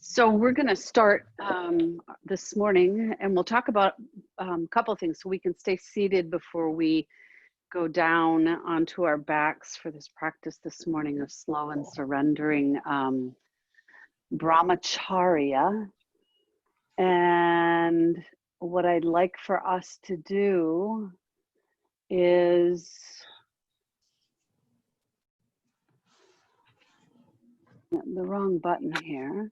So we're going to start this morning, and we'll talk about a couple of things so we can stay seated before we go down onto our backs for this practice this morning of slow and surrendering Brahmacharya. And what I'd like for us to do is the wrong button here.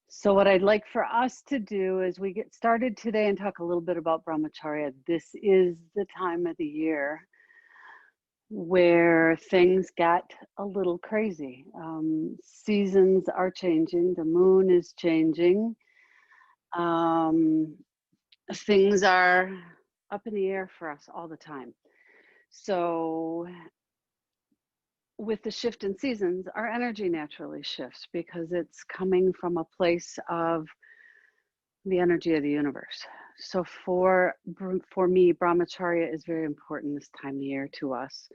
So what I'd like for us to do is we get started today and talk a little bit about Brahmacharya. This is the time of the year where things get a little crazy. Seasons are changing, the moon is changing. Things are up in the air for us all the time. So with the shift in seasons, our energy naturally shifts because it's coming from a place of the energy of the universe. So for me, Brahmacharya is very important this time of year to us.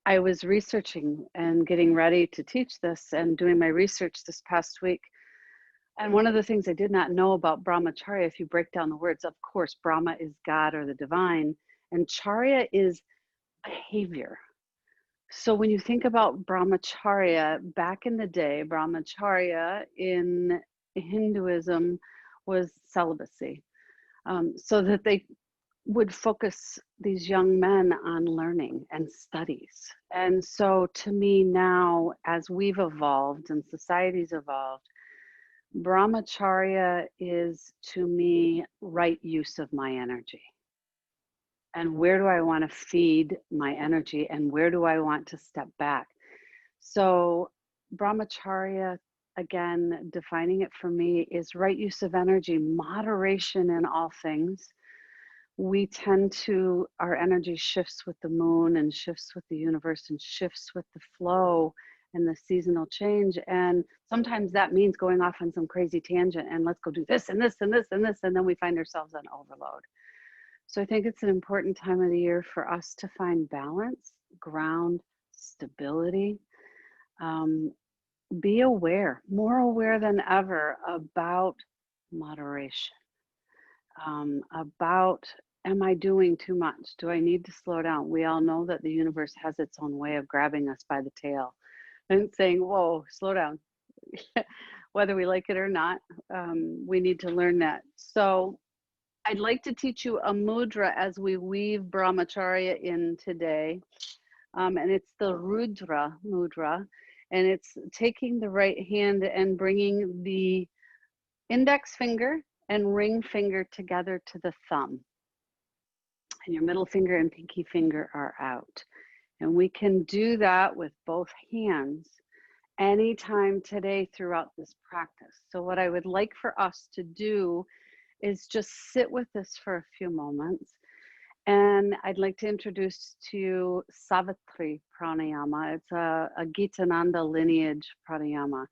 I was researching and getting ready to teach this and doing my research this past week. And one of the things I did not know about Brahmacharya, if you break down the words, of course, Brahma is God or the divine, and Charya is behavior. So when you think about Brahmacharya, back in the day, Brahmacharya in Hinduism was celibacy, so that they would focus these young men on learning and studies. And so to me now, as we've evolved and society's evolved, Brahmacharya is to me right use of my energy. And where do I want to feed my energy and where do I want to step back? So Brahmacharya, again, defining it for me, is right use of energy, moderation in all things. We tend to, our energy shifts with the moon and shifts with the universe and shifts with the flow and the seasonal change. And sometimes that means going off on some crazy tangent and let's go do this and this and this and this. And then we find ourselves on overload. So I think it's an important time of the year for us to find balance, ground, stability. Be aware, more aware than ever about moderation, about, am I doing too much? Do I need to slow down? We all know that the universe has its own way of grabbing us by the tail and saying, whoa, slow down. Whether we like it or not, we need to learn that. So I'd like to teach you a mudra as we weave Brahmacharya in today. And it's the Rudra mudra. And it's taking the right hand and bringing the index finger and ring finger together to the thumb. And your middle finger and pinky finger are out. And we can do that with both hands anytime today throughout this practice. So what I would like for us to do is just sit with this for a few moments. And I'd like to introduce to you Savitri pranayama. It's a Gitananda lineage pranayama.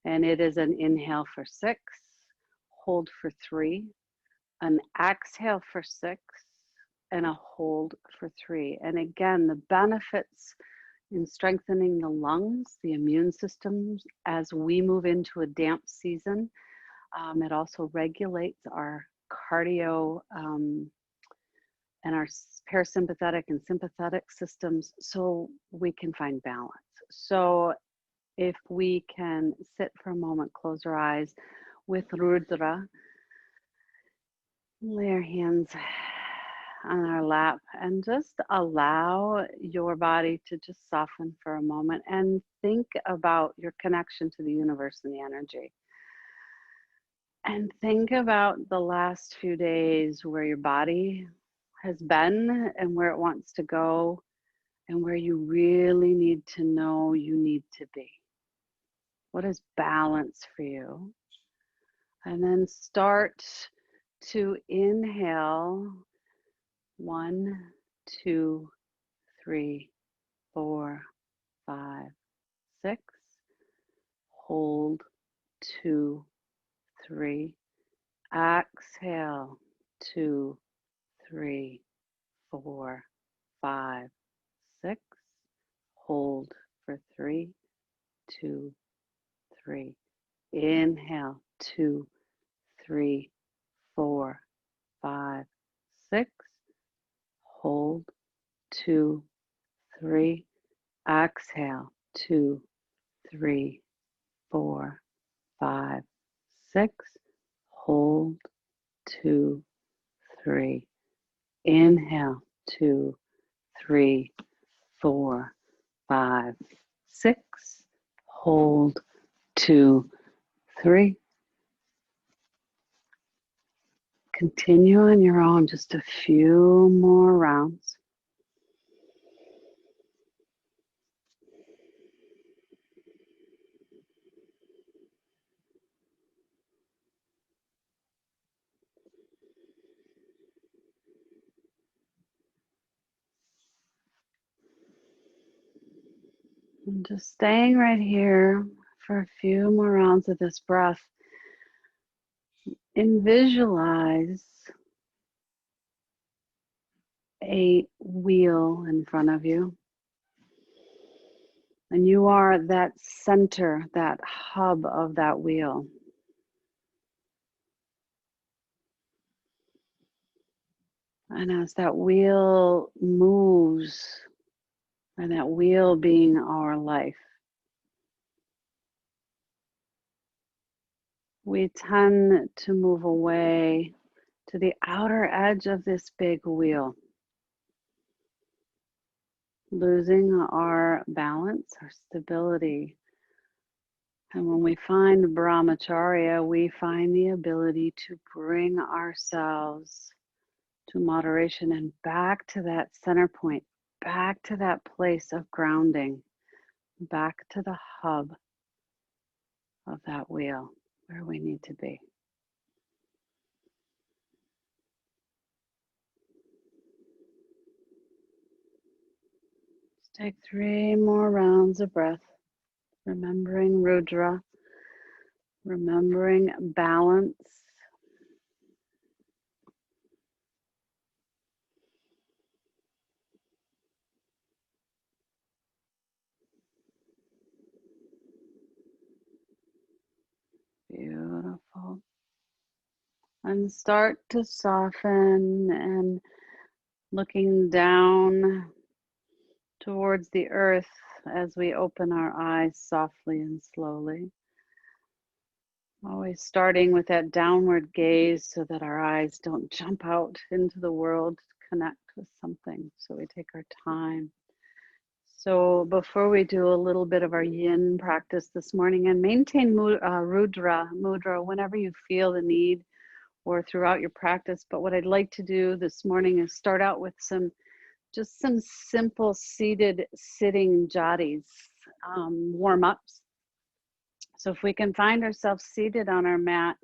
And it is an inhale for 6, hold for 3, an exhale for 6, and a hold for 3. And again, the benefits in strengthening the lungs, the immune systems, as we move into a damp season. It also regulates our cardio and our parasympathetic and sympathetic systems so we can find balance. So if we can sit for a moment, close our eyes with Rudra, lay our hands on our lap and just allow your body to just soften for a moment and think about your connection to the universe and the energy. And think about the last few days where your body has been and where it wants to go and where you really need to know you need to be. What is balance for you? And then start to inhale 1, 2, 3, 4, 5, 6. Hold 2, 3. Exhale 2, 3, 4, 5, 6. Hold for 3, 2, 3. Inhale, 2, 3, 4, 5, 6. Hold, 2, 3. Exhale, 2, 3, 4, 5, 6. Hold, 2, 3. Inhale, 2, 3, 4, 5, 6. Hold, 2, 3. Continue on your own, just a few more rounds. And just staying right here for a few more rounds of this breath. And visualize a wheel in front of you. And you are that center, that hub of that wheel. And as that wheel moves, and that wheel being our life, we tend to move away to the outer edge of this big wheel, losing our balance, our stability. And when we find Brahmacharya, we find the ability to bring ourselves to moderation and back to that center point, back to that place of grounding, back to the hub of that wheel where we need to be. Let's take 3 more rounds of breath, remembering Rudra, remembering balance. Beautiful. And start to soften and looking down towards the earth as we open our eyes softly and slowly. Always starting with that downward gaze so that our eyes don't jump out into the world to connect with something. So we take our time. So before we do a little bit of our yin practice this morning, and maintain Rudra, mudra, whenever you feel the need or throughout your practice. But what I'd like to do this morning is start out with some simple seated sitting jatis, warm-ups. So if we can find ourselves seated on our mat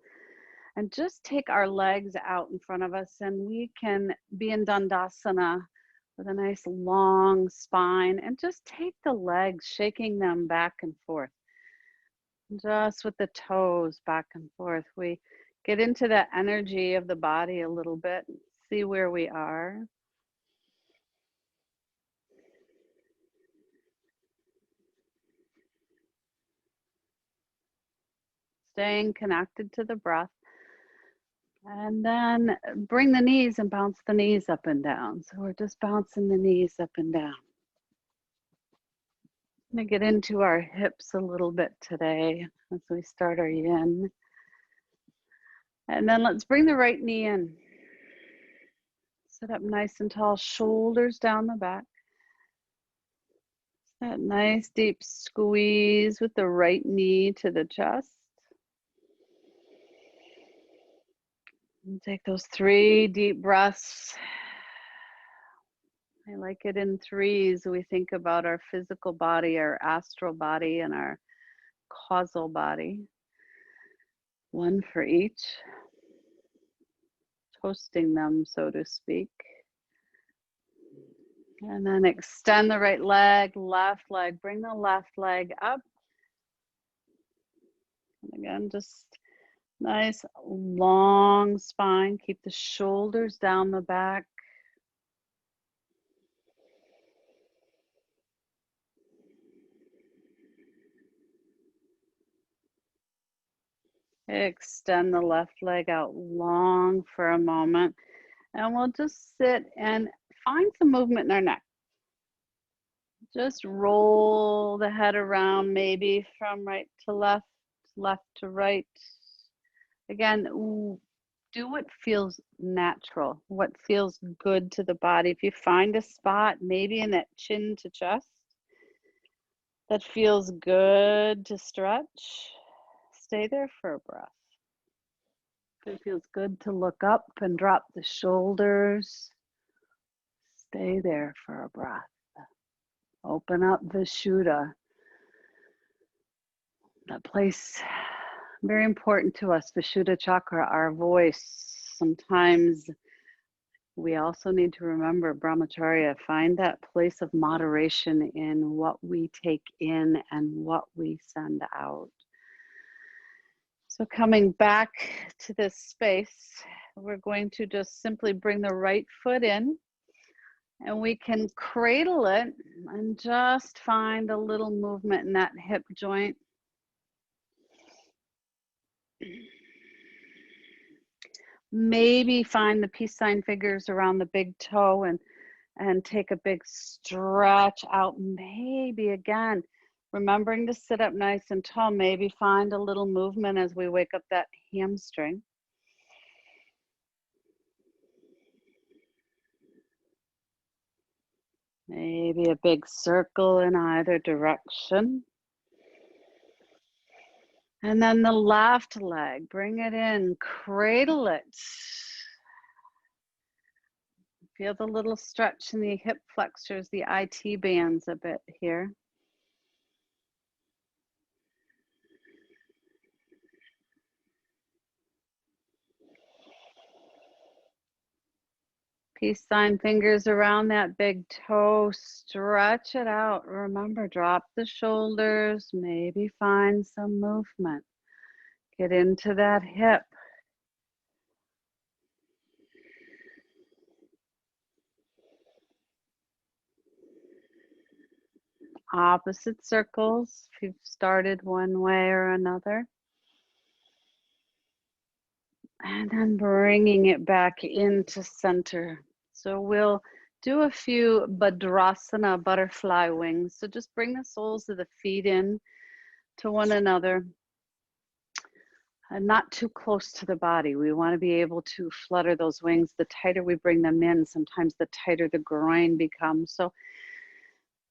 and just take our legs out in front of us, and we can be in Dandasana with a nice long spine, and just take the legs, shaking them back and forth, just with the toes back and forth. We get into that energy of the body a little bit, see where we are. Staying connected to the breath. And then bring the knees and bounce the knees up and down. So we're just bouncing the knees up and down. I'm going to get into our hips a little bit today as we start our yin. And then let's bring the right knee in. Sit up nice and tall, shoulders down the back. That nice deep squeeze with the right knee to the chest. And take those 3 deep breaths. I like it in 3s. We think about our physical body, our astral body, and our causal body. 1 for each. Toasting them, so to speak. And then extend the right leg, left leg. Bring the left leg up. And again, just nice long spine. Keep the shoulders down the back. Extend the left leg out long for a moment. And we'll just sit and find some movement in our neck. Just roll the head around, maybe from right to left, left to right. Again, do what feels natural, what feels good to the body. If you find a spot, maybe in that chin to chest, that feels good to stretch, stay there for a breath. If it feels good to look up and drop the shoulders, stay there for a breath. Open up Vishuddha, that place very important to us, Vishuddha chakra, our voice. Sometimes we also need to remember Brahmacharya, find that place of moderation in what we take in and what we send out. So coming back to this space, we're going to just simply bring the right foot in, and we can cradle it and just find a little movement in that hip joint. Maybe find the peace sign fingers around the big toe and take a big stretch out. Maybe again, remembering to sit up nice and tall, maybe find a little movement as we wake up that hamstring. Maybe a big circle in either direction. And then the left leg, bring it in, cradle it. Feel the little stretch in the hip flexors, the IT bands a bit here. Peace sign fingers around that big toe, stretch it out. Remember, drop the shoulders, maybe find some movement. Get into that hip. Opposite circles, if you've started one way or another. And then bringing it back into center. So we'll do a few Bhadrasana, butterfly wings. So just bring the soles of the feet in to one another. And not too close to the body. We want to be able to flutter those wings. The tighter we bring them in, sometimes the tighter the groin becomes. So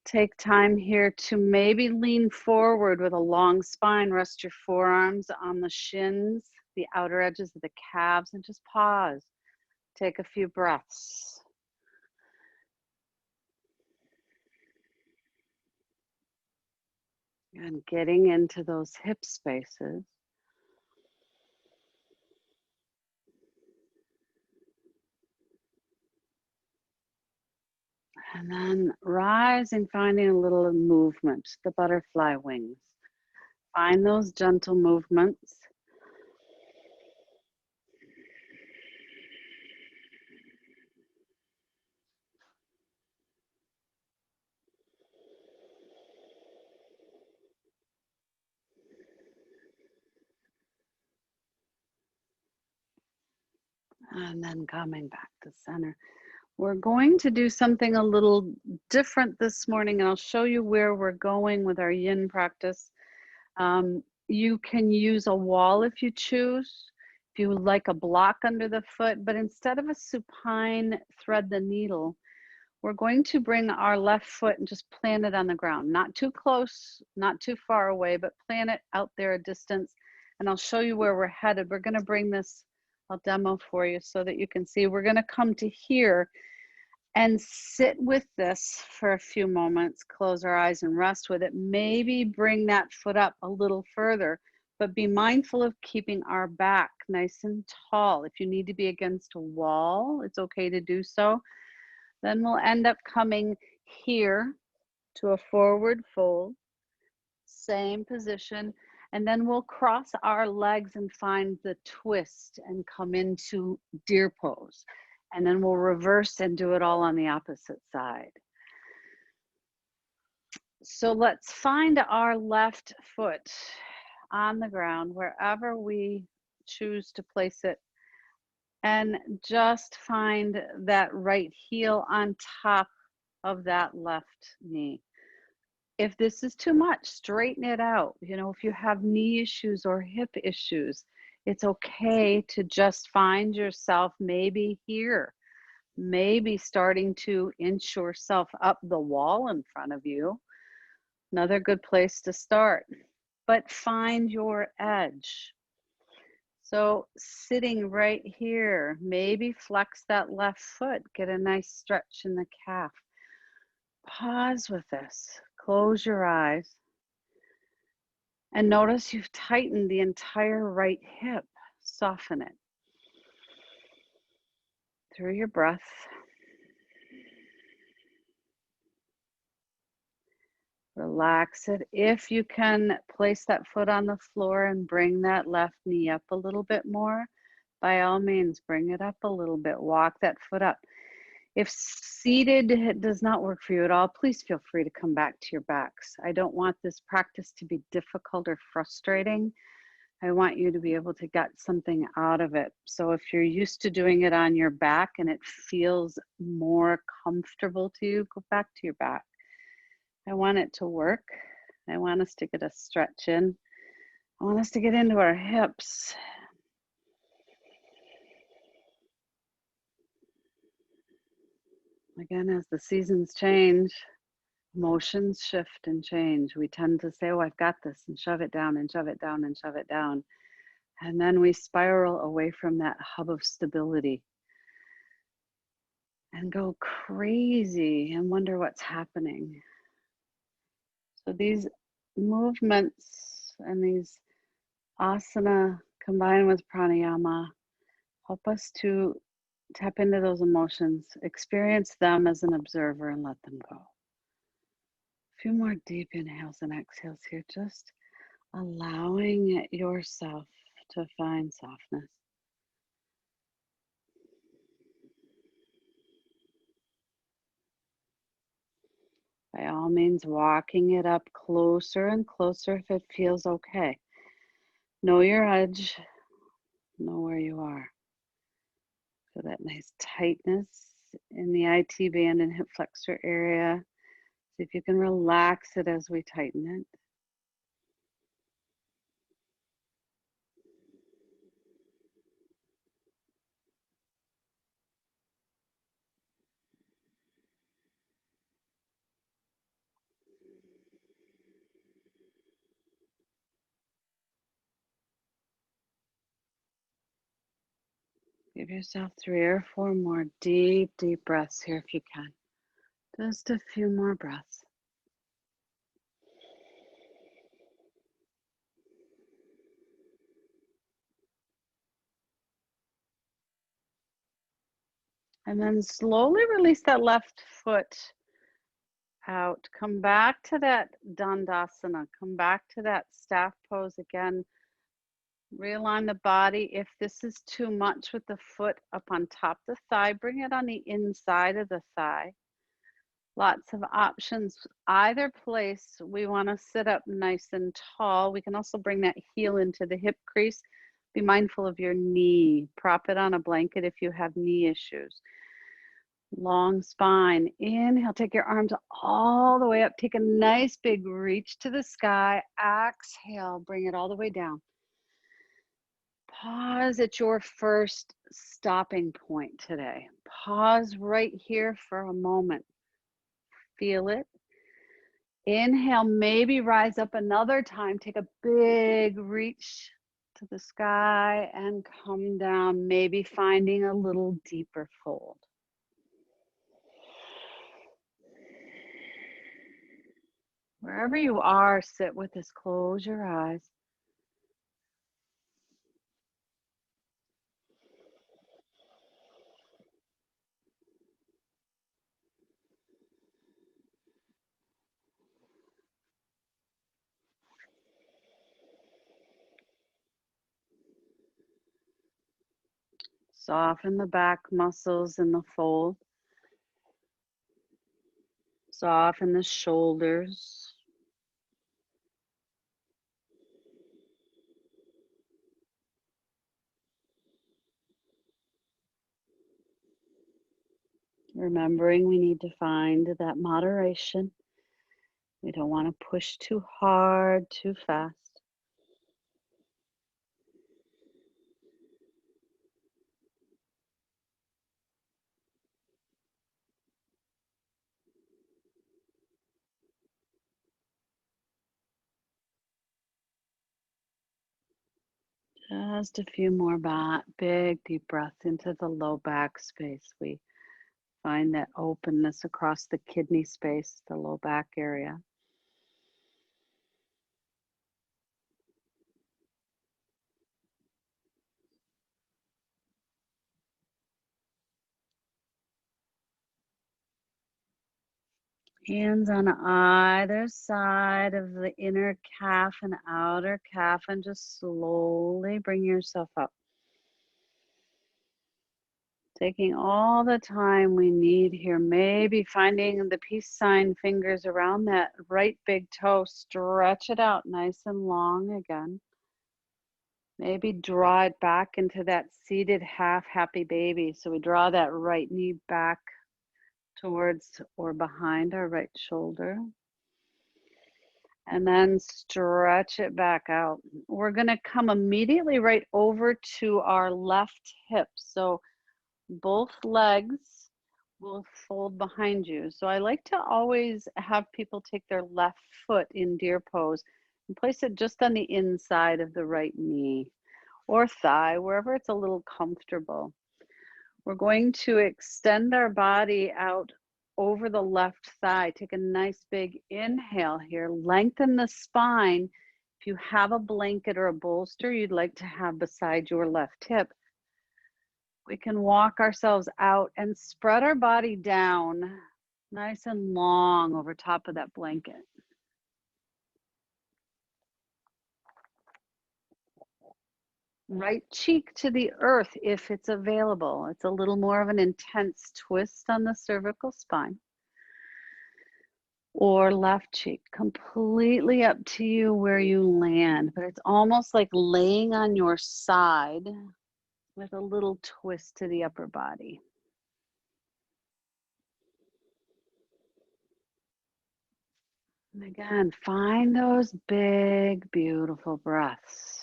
take time here to maybe lean forward with a long spine. Rest your forearms on the shins, the outer edges of the calves, and just pause. Take a few breaths. And getting into those hip spaces. And then rising, finding a little movement, the butterfly wings. Find those gentle movements. And then coming back to center. We're going to do something a little different this morning, and I'll show you where we're going with our yin practice. You can use a wall if you choose, if you like a block under the foot, but instead of a supine thread the needle, we're going to bring our left foot and just plant it on the ground. Not too close, not too far away, but plant it out there a distance. And I'll show you where we're headed. We're going to bring this, I'll demo for you so that you can see. We're going to come to here and sit with this for a few moments, close our eyes and rest with it. Maybe bring that foot up a little further, but be mindful of keeping our back nice and tall. If you need to be against a wall, it's okay to do so. Then we'll end up coming here to a forward fold, same position, and then we'll cross our legs and find the twist and come into deer pose. And then we'll reverse and do it all on the opposite side. So let's find our left foot on the ground, wherever we choose to place it, and just find that right heel on top of that left knee. If this is too much, straighten it out. You know, if you have knee issues or hip issues, it's okay to just find yourself maybe here, maybe starting to inch yourself up the wall in front of you. Another good place to start, but find your edge. So sitting right here, maybe flex that left foot, get a nice stretch in the calf. Pause with this, close your eyes, and notice you've tightened the entire right hip. Soften it through your breath. Relax it. If you can place that foot on the floor and bring that left knee up a little bit more, by all means, bring it up a little bit. Walk that foot up. If seated does not work for you at all, please feel free to come back to your backs. I don't want this practice to be difficult or frustrating. I want you to be able to get something out of it. So if you're used to doing it on your back and it feels more comfortable to you, go back to your back. I want it to work. I want us to get a stretch in. I want us to get into our hips. Again, as the seasons change, emotions shift and change. We tend to say, oh, I've got this, and shove it down and shove it down and shove it down. And then we spiral away from that hub of stability and go crazy and wonder what's happening. So these movements and these asana combined with pranayama help us to tap into those emotions, experience them as an observer, and let them go. A few more deep inhales and exhales here, just allowing yourself to find softness. By all means, walking it up closer and closer if it feels okay. Know your edge, know where you are. Feel that nice tightness in the IT band and hip flexor area. See if you can relax it as we tighten it. Give yourself 3 or 4 more deep, deep breaths here if you can. Just a few more breaths. And then slowly release that left foot out. Come back to that Dandasana. Come back to that staff pose again. Realign the body. If this is too much with the foot up on top of the thigh, bring it on the inside of the thigh. Lots of options. Either place, we want to sit up nice and tall. We can also bring that heel into the hip crease. Be mindful of your knee. Prop it on a blanket if you have knee issues. Long spine. Inhale, take your arms all the way up. Take a nice big reach to the sky. Exhale, bring it all the way down. Pause at your first stopping point today. Pause right here for a moment. Feel it. Inhale, maybe rise up another time. Take a big reach to the sky and come down, maybe finding a little deeper fold. Wherever you are, sit with this. Close your eyes. Soften the back muscles in the fold. Soften the shoulders. Remembering we need to find that moderation. We don't want to push too hard, too fast. Just a few more big deep breaths into the low back space. We find that openness across the kidney space, the low back area. Hands on either side of the inner calf and outer calf, and just slowly bring yourself up. Taking all the time we need here, maybe finding the peace sign fingers around that right big toe, stretch it out nice and long again. Maybe draw it back into that seated half happy baby. So we draw that right knee back towards or behind our right shoulder. And then stretch it back out. We're going to come immediately right over to our left hip. So both legs will fold behind you. So I like to always have people take their left foot in deer pose and place it just on the inside of the right knee or thigh, wherever it's a little comfortable. We're going to extend our body out over the left thigh. Take a nice big inhale here. Lengthen the spine. If you have a blanket or a bolster you'd like to have beside your left hip, we can walk ourselves out and spread our body down nice and long over top of that blanket. Right cheek to the earth if it's available. It's a little more of an intense twist on the cervical spine. Or left cheek, completely up to you where you land, but it's almost like laying on your side with a little twist to the upper body. And again, find those big, beautiful breaths.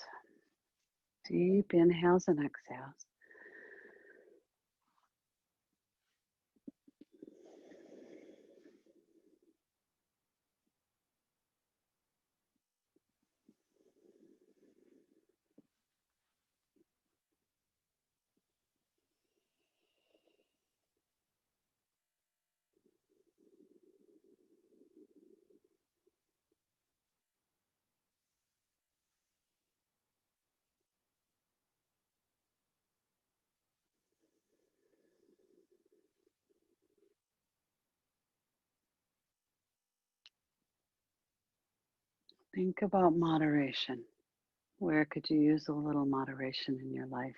Deep inhales and exhales. Think about moderation. Where could you use a little moderation in your life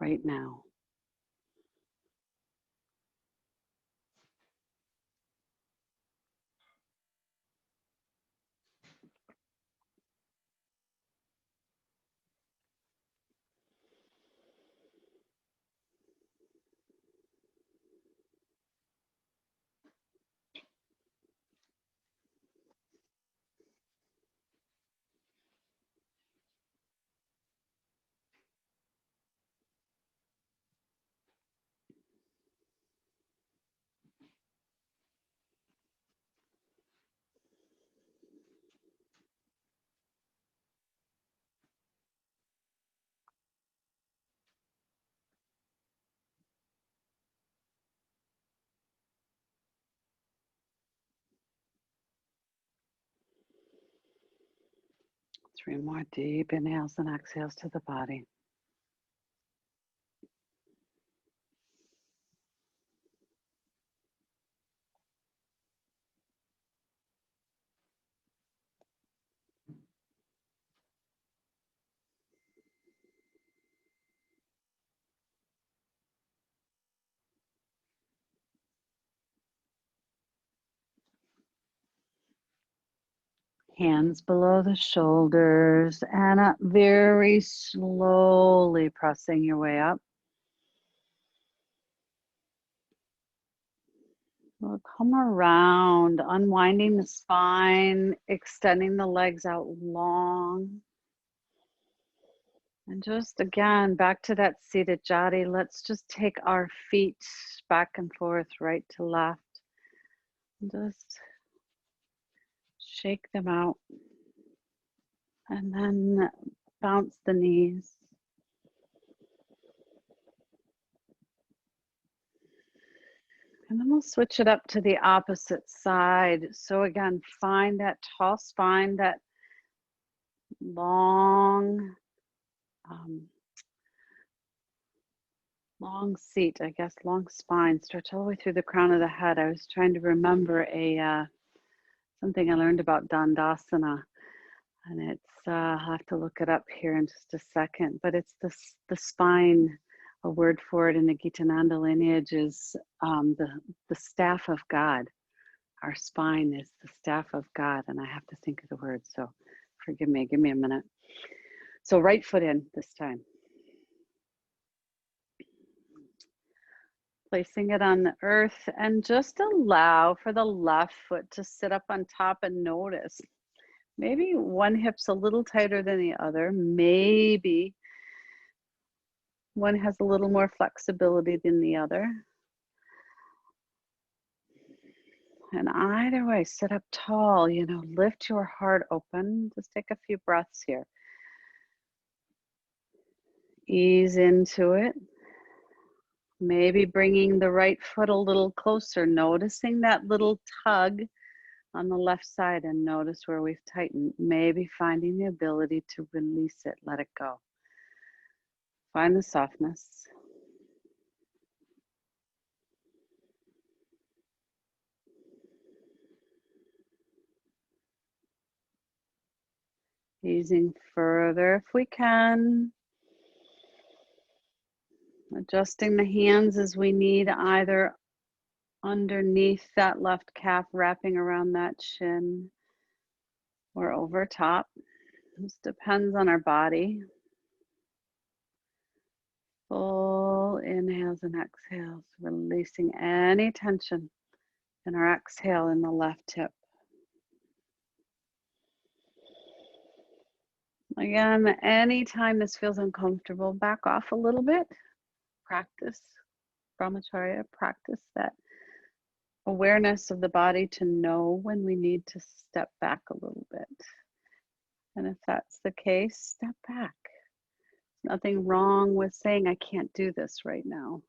right now? Three more deep inhales and exhales to the body. Hands below the shoulders and up, very slowly pressing your way up. We'll come around, unwinding the spine, extending the legs out long. And just again, back to that seated jati. Let's just take our feet back and forth, right to left. And just shake them out. And then bounce the knees. And then we'll switch it up to the opposite side. So again, find that tall spine, that long, long seat, I guess, long spine. Stretch all the way through the crown of the head. I was trying to remember something I learned about Dandasana, and it's I'll have to look it up here in just a second. But it's the spine. A word for it in the Gitananda lineage is the staff of God. Our spine is the staff of God, and I have to think of the word, so forgive me, give me a minute. So right foot in this time. Placing it on the earth, and just allow for the left foot to sit up on top and notice. Maybe one hip's a little tighter than the other. Maybe one has a little more flexibility than the other. And either way, sit up tall, lift your heart open. Just take a few breaths here. Ease into it. Maybe bringing the right foot a little closer, noticing that little tug on the left side, and notice where we've tightened. Maybe finding the ability to release it, let it go. Find the softness. Easing further if we can. Adjusting the hands as we need, either underneath that left calf, wrapping around that shin, or over top. This depends on our body. Full inhales and exhales, releasing any tension in our exhale in the left hip. Again, anytime this feels uncomfortable, back off a little bit. Practice Brahmacharya, practice that awareness of the body to know when we need to step back a little bit. And if that's the case, step back. Nothing wrong with saying, I can't do this right now.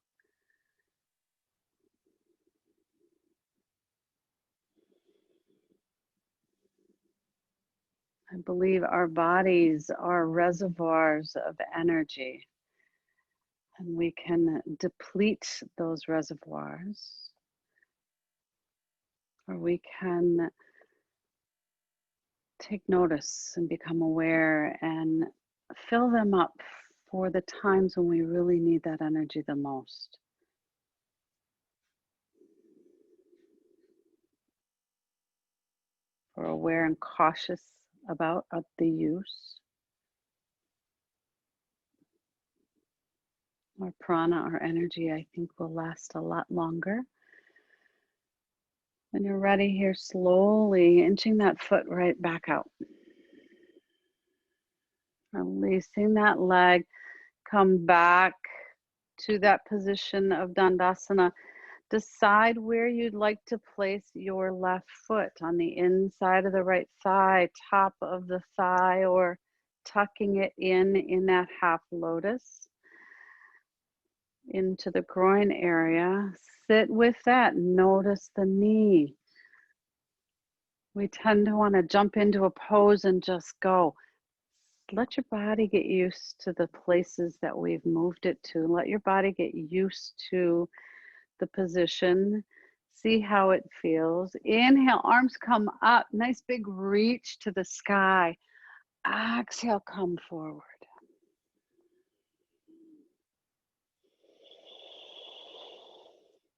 I believe our bodies are reservoirs of energy, and we can deplete those reservoirs, or we can take notice and become aware and fill them up for the times when we really need that energy the most. We're aware and cautious about the use. Our prana, our energy, I think will last a lot longer. When you're ready here, slowly inching that foot right back out. Releasing that leg, come back to that position of Dandasana. Decide where you'd like to place your left foot, on the inside of the right thigh, top of the thigh, or tucking it in that half lotus into the groin area. Sit with that. Notice the knee. We tend to want to jump into a pose and just go. Let your body get used to the places that we've moved it to. Let your body get used to the position. See how it feels. Inhale, arms come up. Nice big reach to the sky. Exhale, come forward.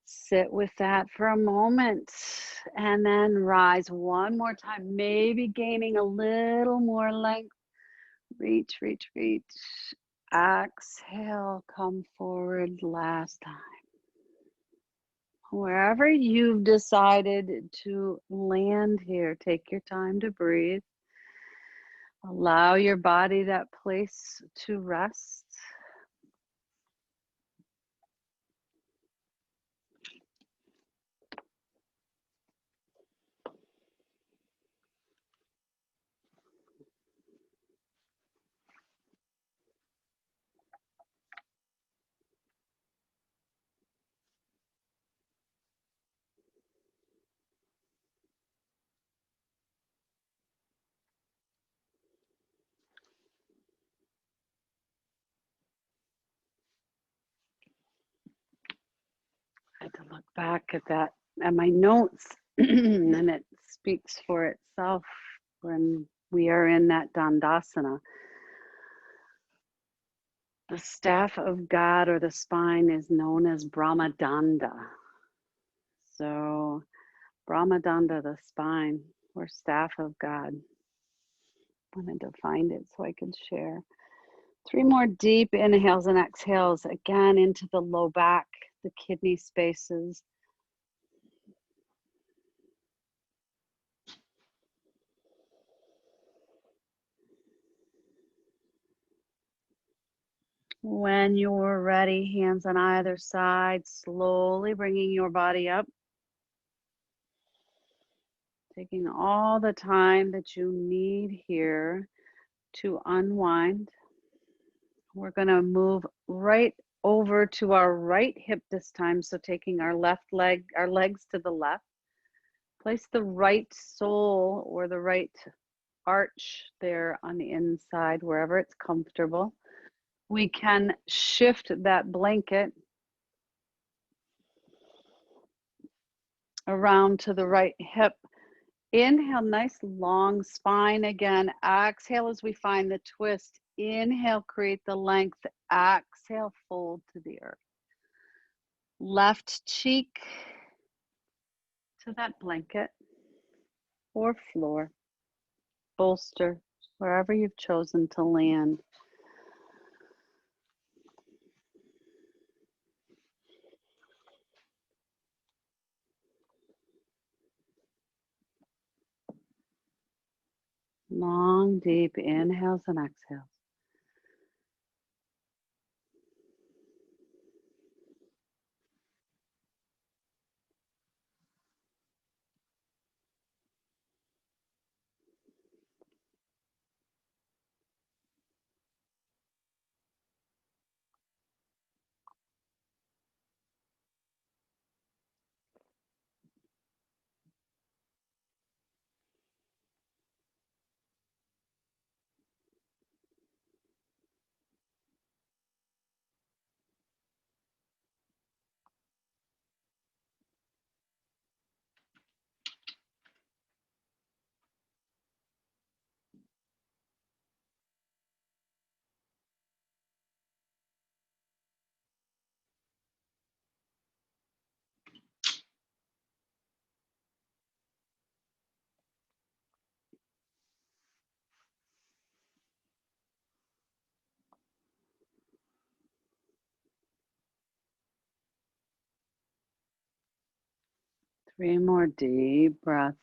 Sit with that for a moment, and then rise one more time, maybe gaining a little more length. Reach, reach, reach. Exhale, come forward last time. Wherever you've decided to land here, take your time to breathe. Allow your body that place to rest. I had to look back at my notes, and it speaks for itself when we are in that Dandasana. The staff of God, or the spine, is known as Brahmadanda. So Brahmadanda, the spine, or staff of God. I wanted to find it so I could share. 3 more deep inhales and exhales, again into the low back, the kidney spaces. When you're ready, hands on either side, slowly bringing your body up. Taking all the time that you need here to unwind. We're going to move right over to our right hip this time. So taking our left leg, our legs to the left. Place the right sole or the right arch there on the inside, wherever it's comfortable. We can shift that blanket around to the right hip. Inhale, nice long spine again. Exhale as we find the twist. Inhale, create the length. Exhale, fold to the earth. Left cheek to that blanket or floor, bolster, wherever you've chosen to land. Long, deep inhales and exhales. Three more deep breaths.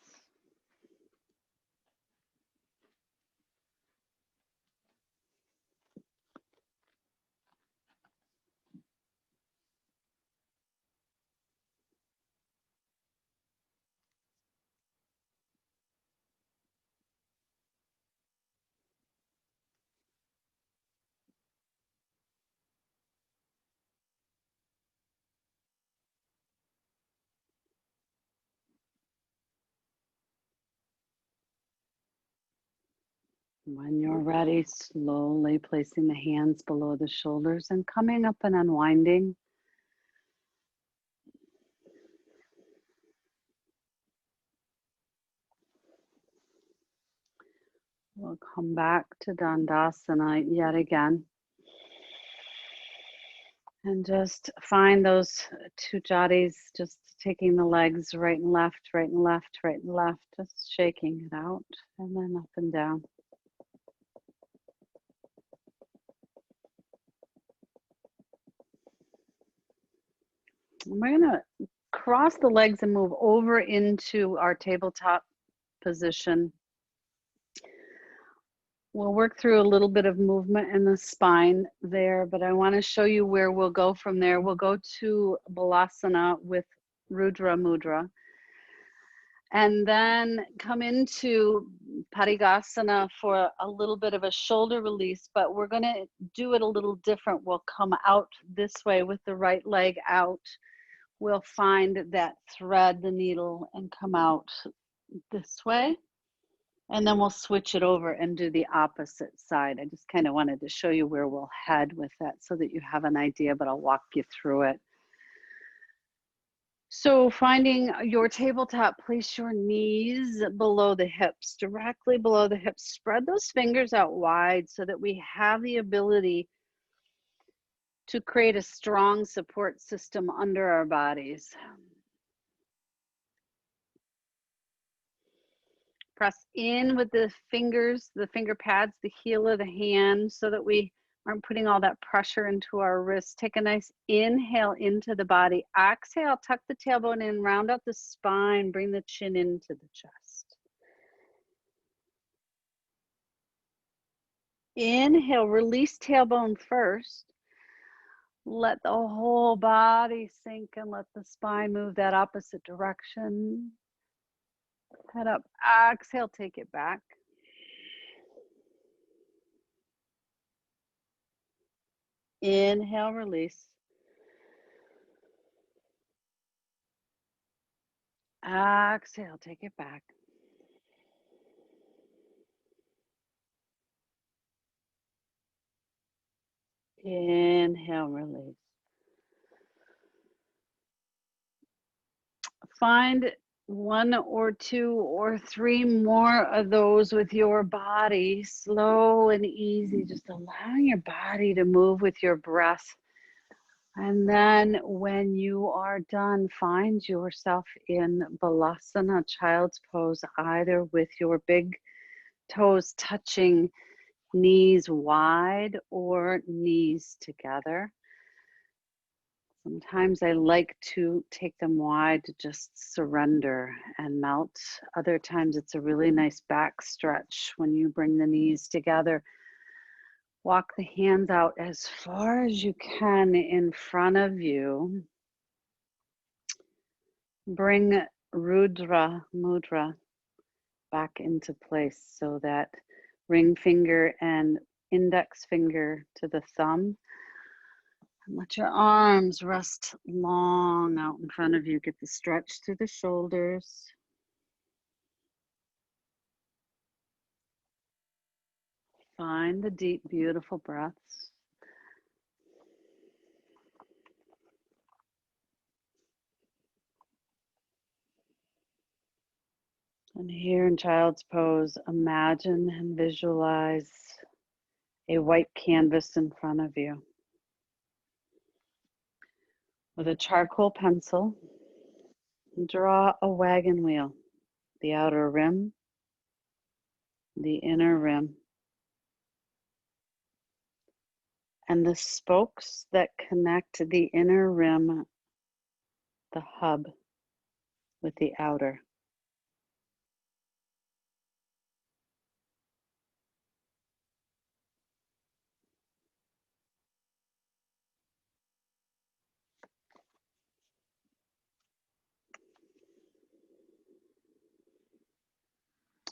When you're ready, slowly placing the hands below the shoulders and coming up and unwinding. We'll come back to Dandasana yet again. And just find those 2 jatis, just taking the legs right and left, right and left, right and left, just shaking it out, and then up and down. And we're going to cross the legs and move over into our tabletop position. We'll work through a little bit of movement in the spine there, but I want to show you where we'll go from there. We'll go to Balasana with Rudra Mudra, and then come into Parigasana for a little bit of a shoulder release, but we're going to do it a little different. We'll come out this way with the right leg out. We'll find that thread the needle and come out this way. And then we'll switch it over and do the opposite side. I just kind of wanted to show you where we'll head with that so that you have an idea, but I'll walk you through it. So finding your tabletop, place your knees below the hips, directly below the hips. Spread those fingers out wide so that we have the ability to create a strong support system under our bodies. Press in with the fingers, the finger pads, the heel of the hand, so that we aren't putting all that pressure into our wrists. Take a nice inhale into the body. Exhale, tuck the tailbone in, round out the spine, bring the chin into the chest. Inhale, release tailbone first. Let the whole body sink and let the spine move that opposite direction. Head up, exhale, take it back. Inhale, release. Exhale, take it back. Inhale, release. Find one or two or three more of those with your body, slow and easy, just allowing your body to move with your breath. And then when you are done, find yourself in Balasana, child's pose, either with your big toes touching, knees wide, or knees together. Sometimes I like to take them wide to just surrender and melt. Other times it's a really nice back stretch when you bring the knees together. Walk the hands out as far as you can in front of you. Bring Rudra Mudra back into place so that ring finger and index finger to the thumb. And let your arms rest long out in front of you. Get the stretch through the shoulders. Find the deep, beautiful breaths. And here in child's pose, imagine and visualize a white canvas in front of you. With a charcoal pencil, draw a wagon wheel, the outer rim, the inner rim, and the spokes that connect the inner rim, the hub, with the outer.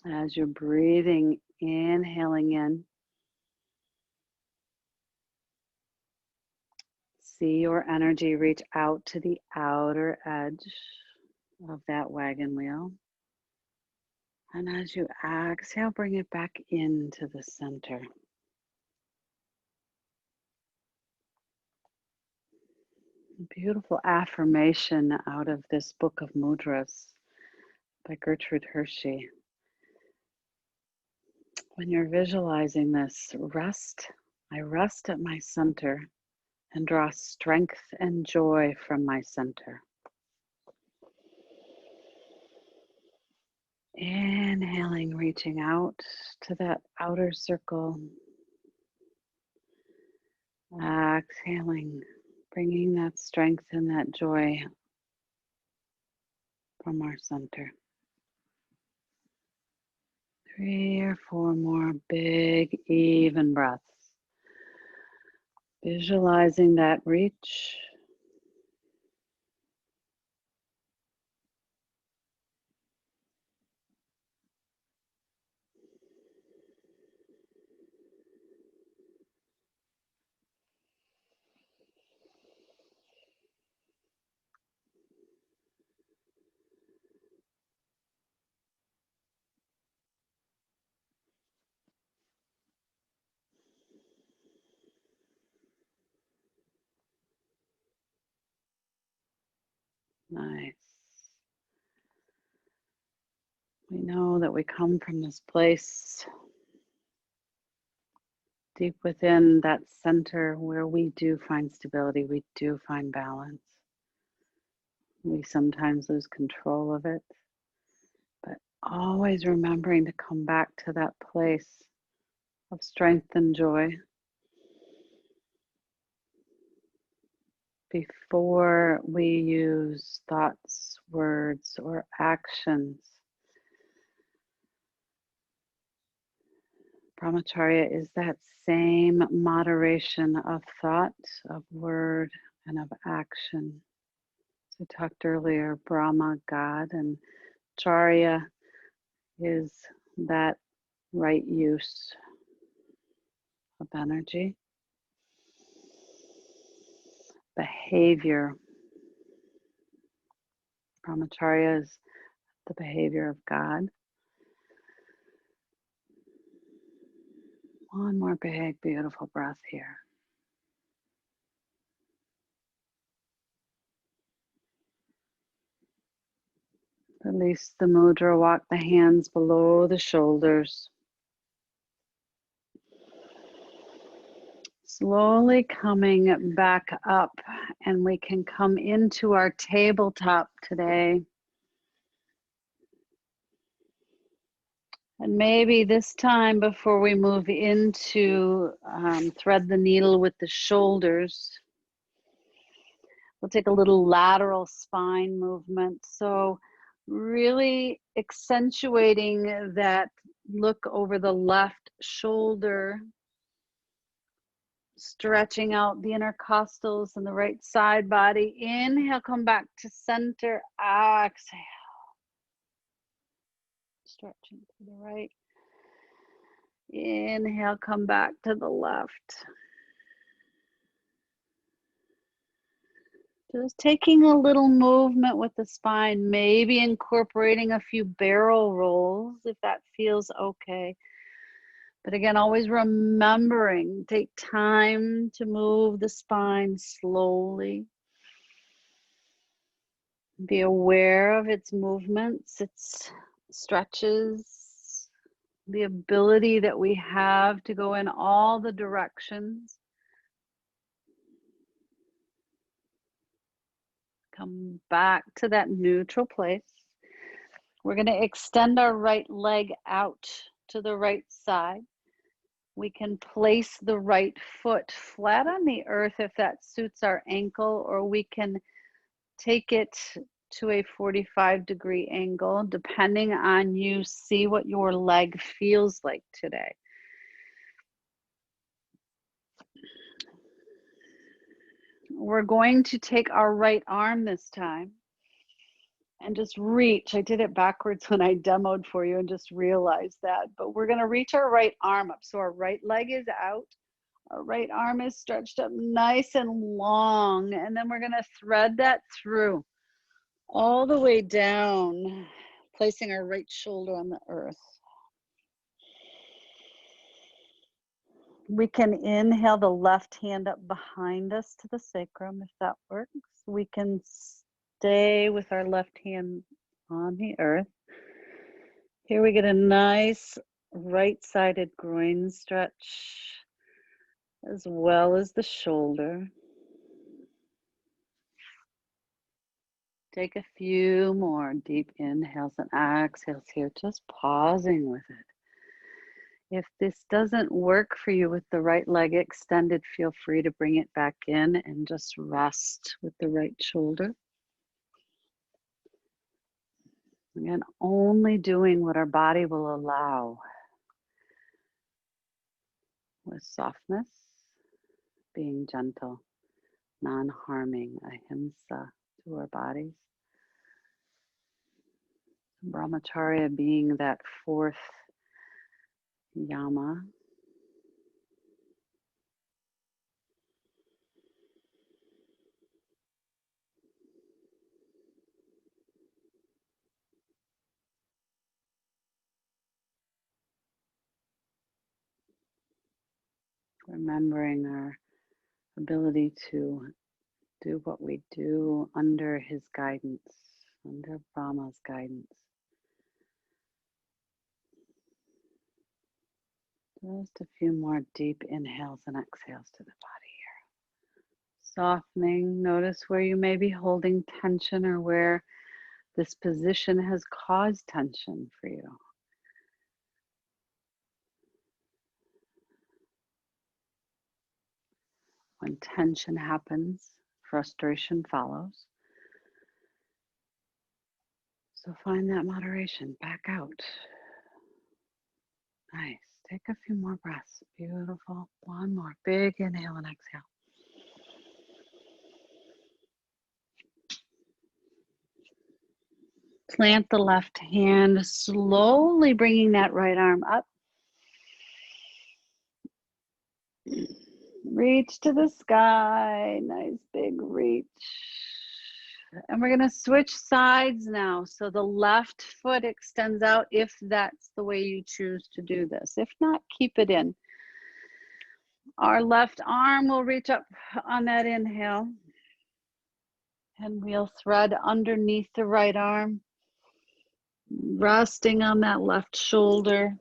As you're breathing, inhaling in, see your energy reach out to the outer edge of that wagon wheel. And as you exhale, bring it back into the center. A beautiful affirmation out of this book of mudras by Gertrude Hershey. When you're visualizing this, I rest at my center and draw strength and joy from my center. Inhaling, reaching out to that outer circle. Exhaling, bringing that strength and that joy from our center. 3 or 4 more big, even breaths. Visualizing that reach. Nice. We know that we come from this place deep within that center where we do find stability, we do find balance. We sometimes lose control of it, but always remembering to come back to that place of strength and joy before we use thoughts, words, or actions. Brahmacharya is that same moderation of thought, of word, and of action. As we talked earlier, Brahma, God, and Charya is that right use of energy. Behavior. Brahmacharya is the behavior of God. One more big, beautiful breath here. Release the mudra, walk the hands below the shoulders. Slowly coming back up, and we can come into our tabletop today. And maybe this time before we move into thread the needle with the shoulders, we'll take a little lateral spine movement. So really accentuating that look over the left shoulder, stretching out the intercostals and the right side body. Inhale, come back to center. Exhale. Stretching to the right. Inhale, come back to the left. Just taking a little movement with the spine, maybe incorporating a few barrel rolls if that feels okay. But again, always remembering, take time to move the spine slowly. Be aware of its movements, its stretches, the ability that we have to go in all the directions. Come back to that neutral place. We're going to extend our right leg out to the right side. We can place the right foot flat on the earth if that suits our ankle, or we can take it to a 45-degree angle, depending on you. See what your leg feels like today. We're going to take our right arm this time and just reach. I did it backwards when I demoed for you and just realized that, but we're going to reach our right arm up. So our right leg is out. Our right arm is stretched up nice and long, and then we're going to thread that through all the way down, placing our right shoulder on the earth. We can inhale the left hand up behind us to the sacrum if that works. We can stay with our left hand on the earth. Here we get a nice right-sided groin stretch as well as the shoulder. Take a few more deep inhales and exhales here, just pausing with it. If this doesn't work for you with the right leg extended, feel free to bring it back in and just rest with the right shoulder. Again, only doing what our body will allow with softness, being gentle, non-harming, ahimsa to our bodies. Brahmacharya being that fourth yama. Remembering our ability to do what we do under his guidance, under Brahma's guidance. Just a few more deep inhales and exhales to the body here. Softening, notice where you may be holding tension or where this position has caused tension for you. When tension happens, frustration follows. So find that moderation, back out. Nice. Take a few more breaths. Beautiful. One more big inhale and exhale. Plant the left hand, slowly bringing that right arm up. Reach to the sky. Nice big reach. And we're going to switch sides now. So the left foot extends out if that's the way you choose to do this. If not, keep it in. Our left arm will reach up on that inhale. And we'll thread underneath the right arm, resting on that left shoulder.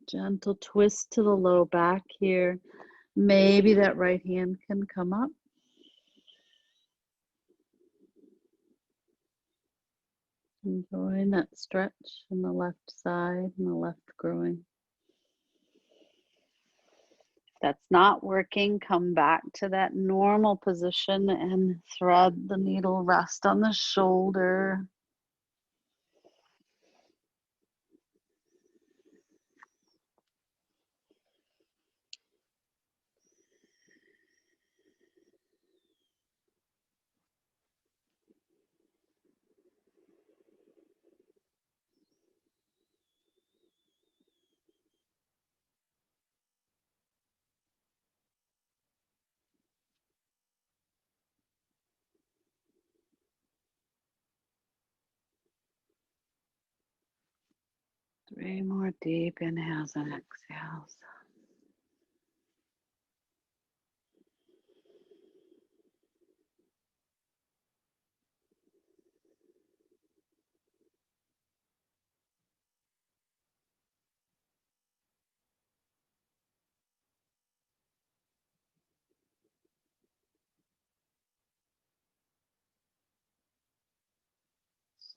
Gentle twist to the low back here. Maybe that right hand can come up. Enjoying that stretch in the left side and the left groin. If that's not working, come back to that normal position and thread the needle, rest on the shoulder. Three more deep inhales and exhales.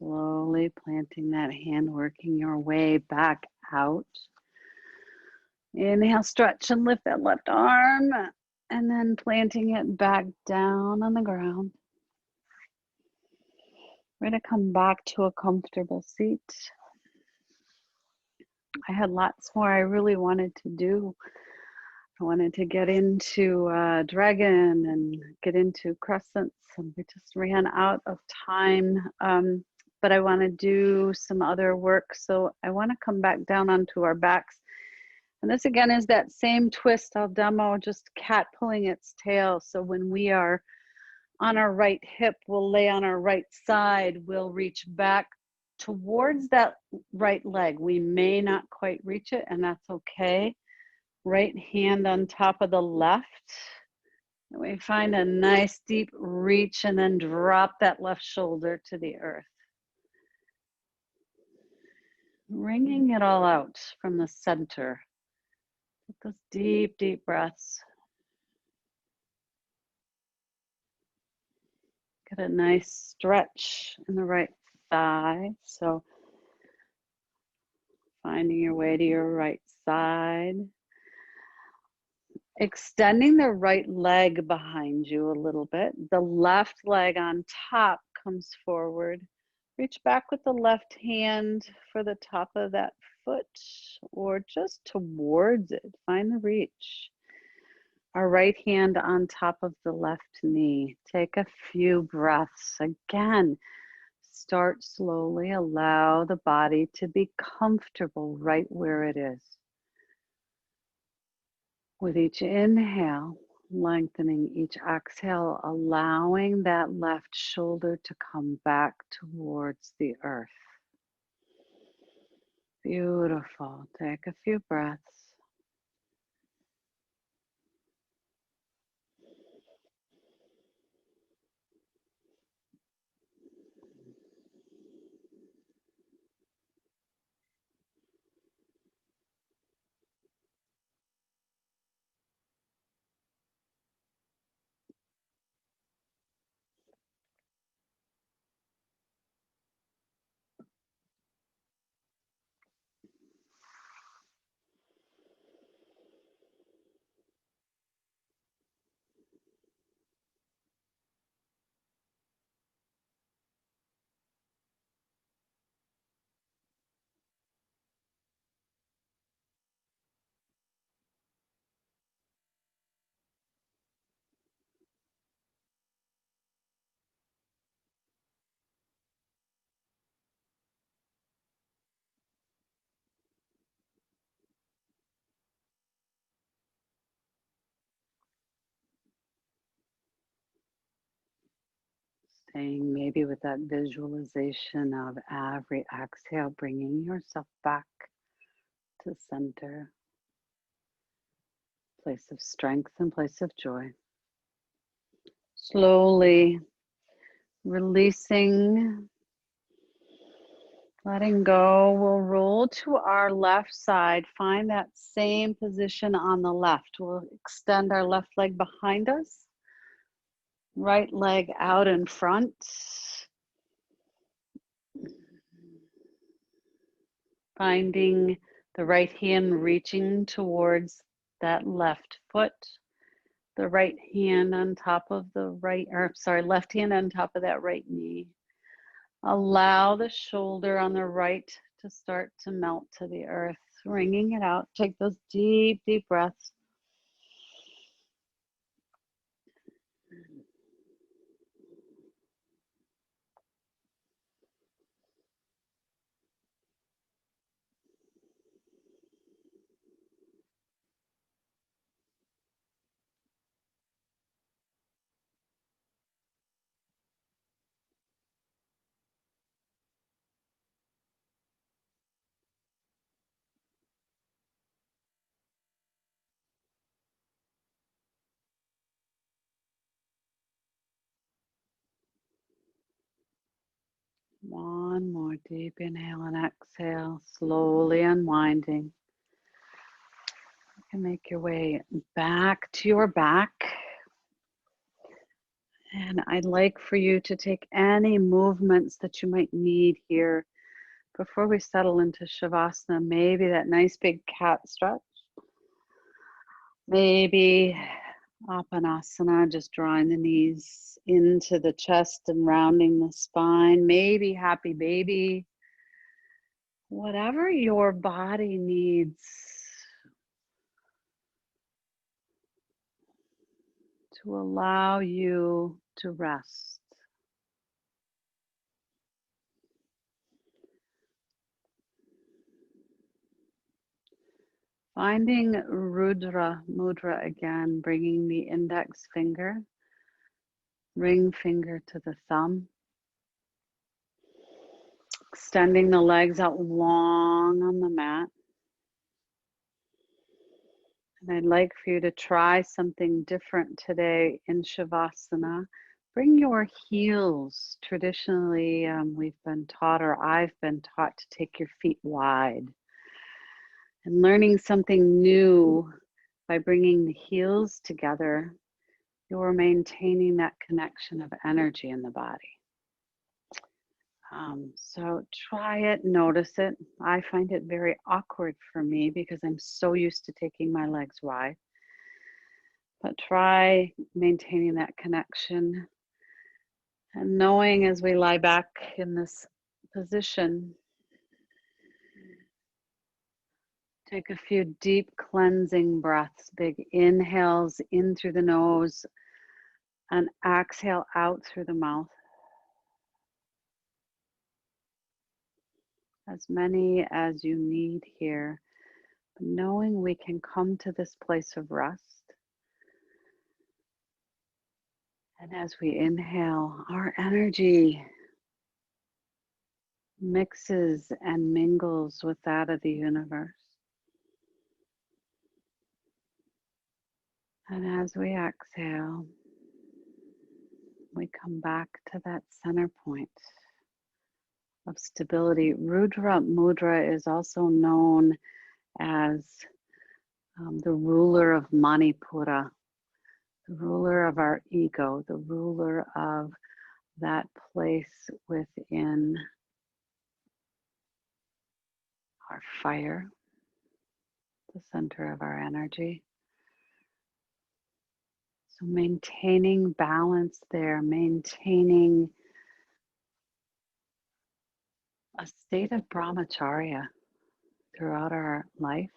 Slowly planting that hand, working your way back out. Inhale, stretch and lift that left arm, and then planting it back down on the ground. We're going to come back to a comfortable seat. I had lots more I really wanted to do. I wanted to get into dragon and get into crescents, and we just ran out of time. But I want to do some other work, so I want to come back down onto our backs. And this again is that same twist I'll demo, just cat pulling its tail. So when we are on our right hip, we'll lay on our right side, we'll reach back towards that right leg. We may not quite reach it, and that's okay. Right hand on top of the left. And we find a nice deep reach and then drop that left shoulder to the earth. Wringing it all out from the center. Take those deep, deep breaths. Get a nice stretch in the right thigh. So finding your way to your right side. Extending the right leg behind you a little bit. The left leg on top comes forward. Reach back with the left hand for the top of that foot or just towards it. Find the reach. Our right hand on top of the left knee. Take a few breaths. Again, start slowly. Allow the body to be comfortable right where it is. With each inhale, lengthening each exhale, allowing that left shoulder to come back towards the earth. Beautiful. Take a few breaths. Staying maybe with that visualization of every exhale, bringing yourself back to center, place of strength and place of joy. Slowly releasing, letting go. We'll roll to our left side. Find that same position on the left. We'll extend our left leg behind us. Right leg out in front. Finding the right hand reaching towards that left foot. The right hand on top of the left hand on top of that right knee. Allow the shoulder on the right to start to melt to the earth, wringing it out. Take those deep, deep breaths. One more deep inhale and exhale, slowly unwinding. You can make your way back to your back. And I'd like for you to take any movements that you might need here before we settle into Shavasana. Maybe that nice big cat stretch. Maybe Apanasana, just drawing the knees into the chest and rounding the spine. Maybe happy baby. Whatever your body needs to allow you to rest. Finding Rudra Mudra again, bringing the index finger, ring finger to the thumb. Extending the legs out long on the mat. And I'd like for you to try something different today in Shavasana. Bring your heels. Traditionally, we've been taught, or I've been taught, to take your feet wide. And learning something new by bringing the heels together, you're maintaining that connection of energy in the body. So try it, notice it. I find it very awkward for me because I'm so used to taking my legs wide. But try maintaining that connection and knowing as we lie back in this position, take a few deep cleansing breaths, big inhales in through the nose and exhale out through the mouth. As many as you need here, knowing we can come to this place of rest. And as we inhale, our energy mixes and mingles with that of the universe. And as we exhale, we come back to that center point of stability. Rudra Mudra is also known as the ruler of Manipura, the ruler of our ego, the ruler of that place within our fire, the center of our energy. So maintaining balance there, maintaining a state of Brahmacharya throughout our life.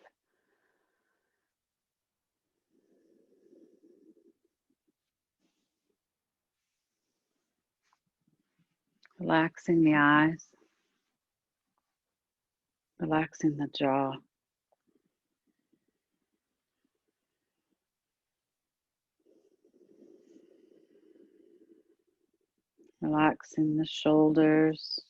Relaxing the eyes, relaxing the jaw. Relaxing the shoulders.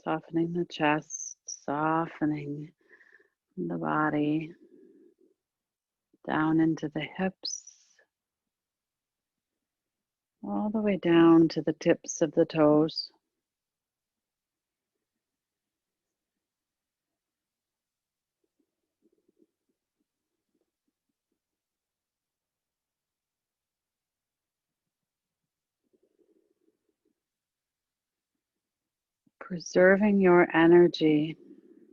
Softening the chest, softening the body, down into the hips, all the way down to the tips of the toes. Preserving your energy,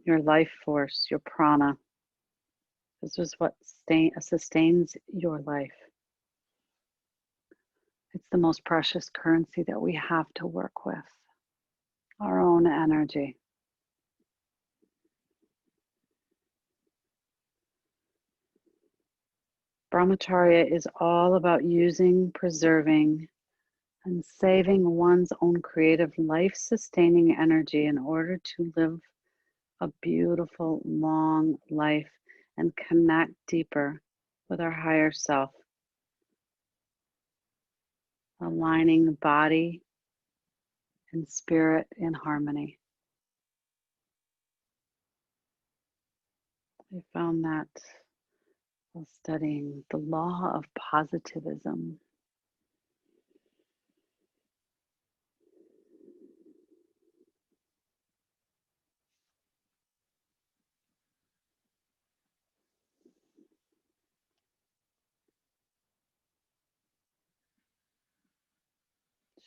your life force, your prana. This is what sustains your life. It's the most precious currency that we have to work with, our own energy. Brahmacharya is all about using, preserving, and saving one's own creative, life-sustaining energy in order to live a beautiful, long life and connect deeper with our higher self, aligning body and spirit in harmony. I found that while studying the law of positivism.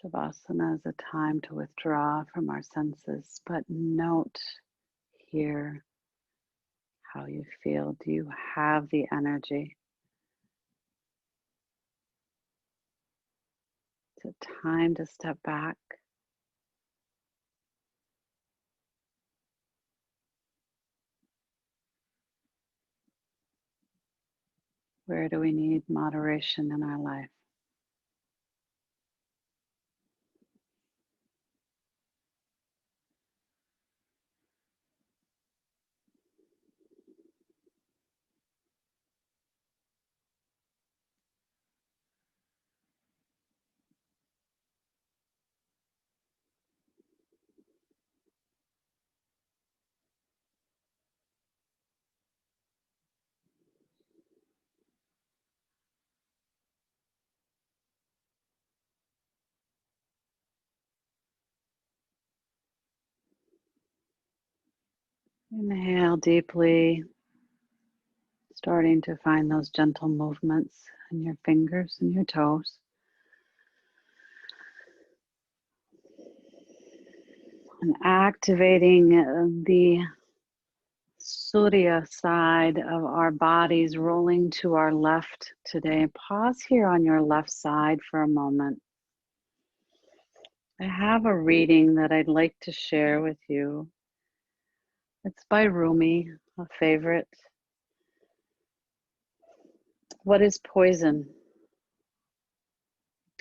Shavasana is a time to withdraw from our senses, but note here how you feel. Do you have the energy? It's a time to step back. Where do we need moderation in our life? Inhale deeply, starting to find those gentle movements in your fingers and your toes. And activating the Surya side of our bodies rolling to our left today. Pause here on your left side for a moment. I have a reading that I'd like to share with you. It's by Rumi, a favorite. What is poison?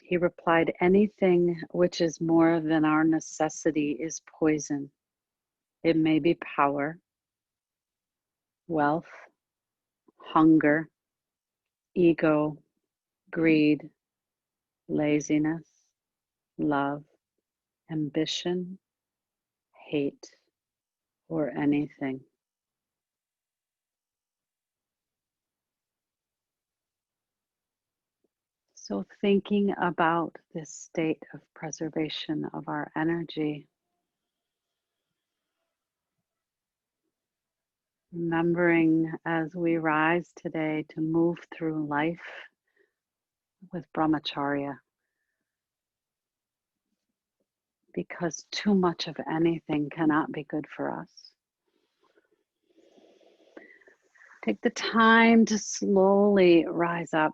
He replied, anything which is more than our necessity is poison. It may be power, wealth, hunger, ego, greed, laziness, love, ambition, hate, or anything. So thinking about this state of preservation of our energy, remembering as we rise today to move through life with Brahmacharya, because too much of anything cannot be good for us. Take the time to slowly rise up.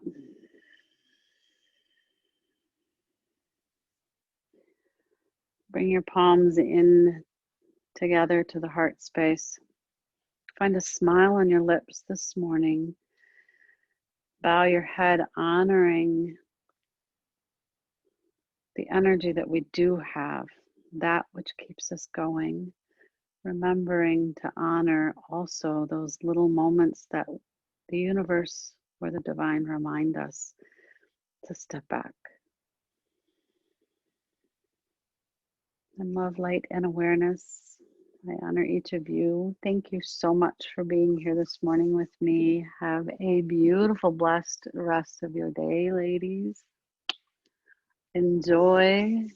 Bring your palms in together to the heart space. Find a smile on your lips this morning. Bow your head, honoring the energy that we do have, that which keeps us going. Remembering to honor also those little moments that the universe or the divine remind us to step back. And love, light, and awareness, I honor each of you. Thank you so much for being here this morning with me. Have a beautiful, blessed rest of your day, ladies. Enjoy